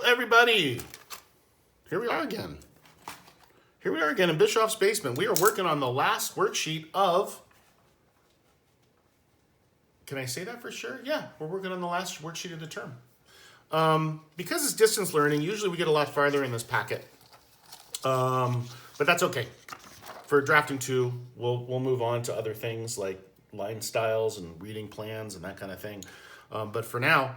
Hello, everybody. Here we are again. Here we are again in Bishoff's basement. We are working on the last worksheet of... Can I say that for sure? Yeah, we're working on the last worksheet of the term. Because it's distance learning, usually we get a lot farther in this packet. But that's okay. For drafting 2, we'll move on to other things like line styles and reading plans and that kind of thing. But for now,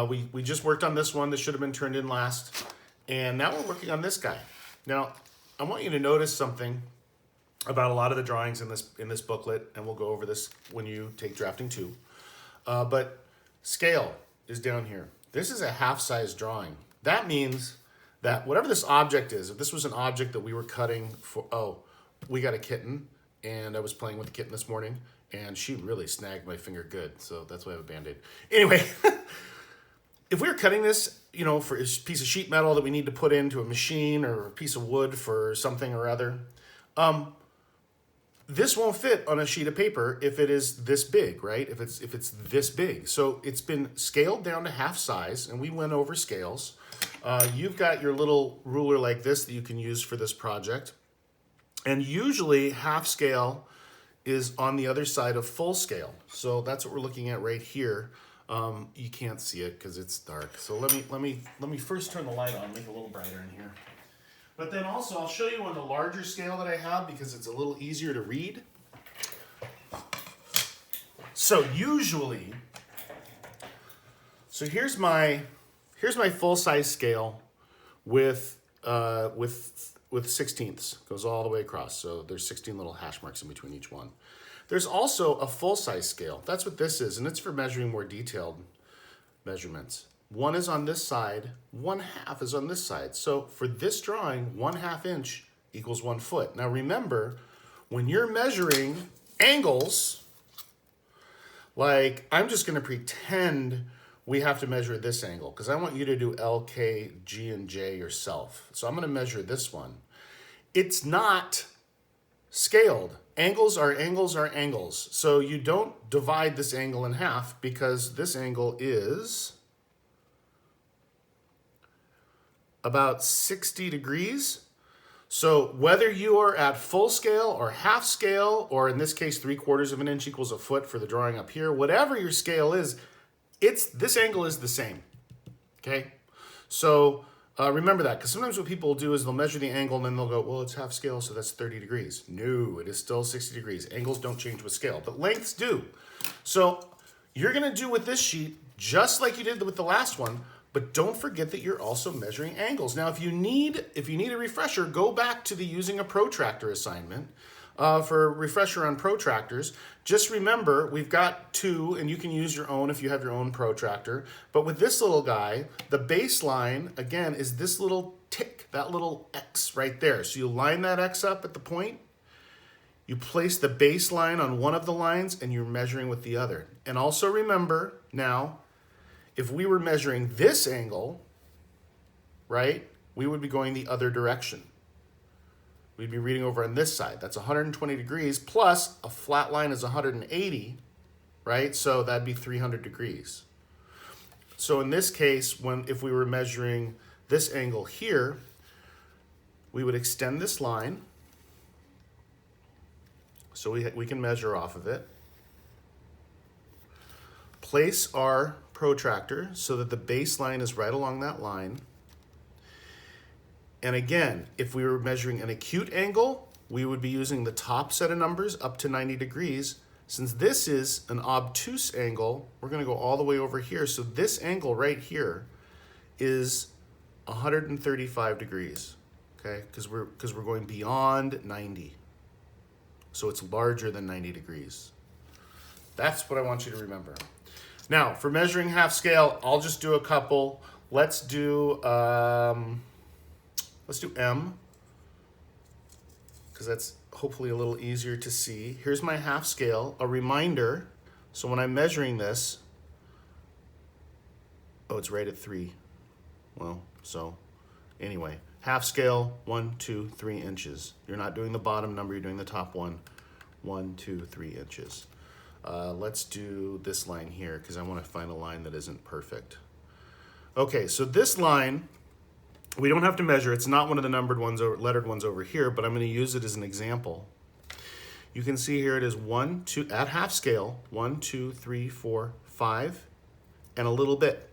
we just worked on this one. This should have been turned in last. And now we're working on this guy. Now, I want you to notice something about a lot of the drawings in this booklet, and we'll go over this when you take drafting 2. But scale is down here. This is a half-size drawing. That means that whatever this object is, if this was an object that we were cutting for, we got a kitten, and I was playing with the kitten this morning, and she really snagged my finger good, so that's why I have a Band-Aid. Anyway, if we were cutting this, you know, for a piece of sheet metal that we need to put into a machine or a piece of wood for something or other, this won't fit on a sheet of paper if it is this big, right? If it's this big. So it's been scaled down to half size, and we went over scales. You've got your little ruler like this that you can use for this project. And usually half scale is on the other side of full scale. So that's what we're looking at right here. You can't see it because it's dark. So let me first turn the light on, make it a little brighter in here. But then also I'll show you on the larger scale that I have because it's a little easier to read. So usually, here's my full size scale with 16ths. Goes all the way across. So there's 16 little hash marks in between each one. There's also a full size scale. That's what this is, and it's for measuring more detailed measurements. One is on this side, 1/2 is on this side. So for this drawing, 1/2 inch equals 1 foot. Now remember, when you're measuring angles, like I'm just gonna pretend we have to measure this angle because I want you to do L, K, G, and J yourself. So I'm gonna measure this one. It's not scaled. Angles are angles are angles. So you don't divide this angle in half because this angle is about 60 degrees. So whether you are at full scale or half scale, or in this case, 3/4 of an inch equals a foot for the drawing up here, whatever your scale is, this angle is the same, okay? So remember that, because sometimes what people do is they'll measure the angle and then they'll go, well, it's half scale, so that's 30 degrees. No, it is still 60 degrees. Angles don't change with scale, but lengths do. So you're gonna do with this sheet just like you did with the last one, but don't forget that you're also measuring angles. Now, if you need a refresher, go back to the using a protractor assignment for a refresher on protractors. Just remember, we've got 2, and you can use your own if you have your own protractor. But with this little guy, the baseline, again, is this little tick, that little X right there. So you line that X up at the point, you place the baseline on one of the lines, and you're measuring with the other. And also remember, now, if we were measuring this angle, right, we would be going the other direction. We'd be reading over on this side. That's 120 degrees plus a flat line is 180, right? So that'd be 300 degrees. So in this case, if we were measuring this angle here, we would extend this line. So we can measure off of it. Place our protractor so that the baseline is right along that line. And again, if we were measuring an acute angle, we would be using the top set of numbers up to 90 degrees. Since this is an obtuse angle, we're gonna go all the way over here. So this angle right here is 135 degrees, okay? Because we're going beyond 90. So it's larger than 90 degrees. That's what I want you to remember. Now, for measuring half scale, I'll just do a couple. Let's do M, because that's hopefully a little easier to see. Here's my half scale, a reminder. So when I'm measuring this, it's right at 3. Well, so anyway, half scale, 1, 2, 3 inches. You're not doing the bottom number, you're doing the top one. 1, 2, 3 inches. Let's do this line here because I want to find a line that isn't perfect. Okay, so this line We don't have to measure. It's not one of the numbered ones or lettered ones over here, but I'm going to use it as an example. You can see here it is 1, 2, at half scale, 1, 2, 3, 4, 5, and a little bit.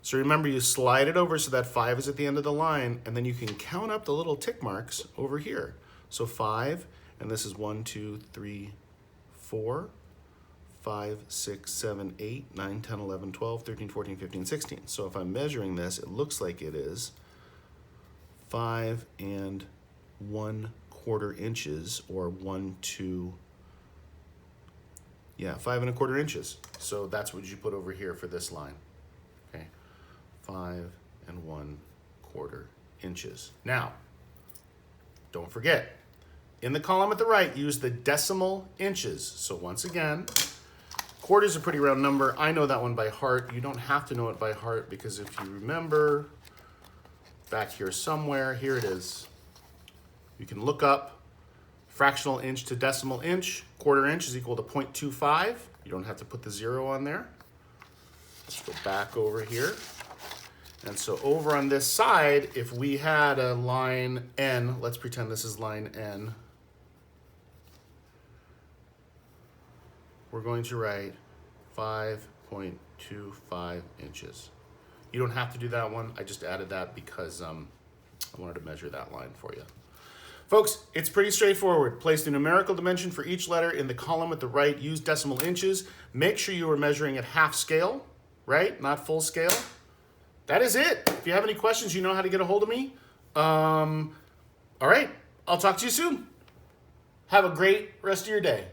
So remember, you slide it over so that 5 is at the end of the line, and then you can count up the little tick marks over here. So 5, and this is 1, 2, 3, 4, 5, 6, 7, 8, 9, 10, 11, 12, 13, 14, 15, 16. So if I'm measuring this, it looks like it is 5 and 1/4 inches, or 1, 2, yeah, 5 1/4 inches. So that's what you put over here for this line. Okay, 5 and 1/4 inches. Now, don't forget, in the column at the right, use the decimal inches. So once again, quarter is a pretty round number. I know that one by heart. You don't have to know it by heart, because if you remember back here somewhere, here it is. You can look up fractional inch to decimal inch. 1/4 inch is equal to 0.25. You don't have to put the 0 on there. Let's go back over here. And so over on this side, if we had a line N, let's pretend this is line N. We're going to write 5.25 inches. You don't have to do that one. I just added that because I wanted to measure that line for you. Folks, it's pretty straightforward. Place the numerical dimension for each letter in the column at the right. Use decimal inches. Make sure you are measuring at half scale, right? Not full scale. That is it. If you have any questions, you know how to get a hold of me. All right, I'll talk to you soon. Have a great rest of your day.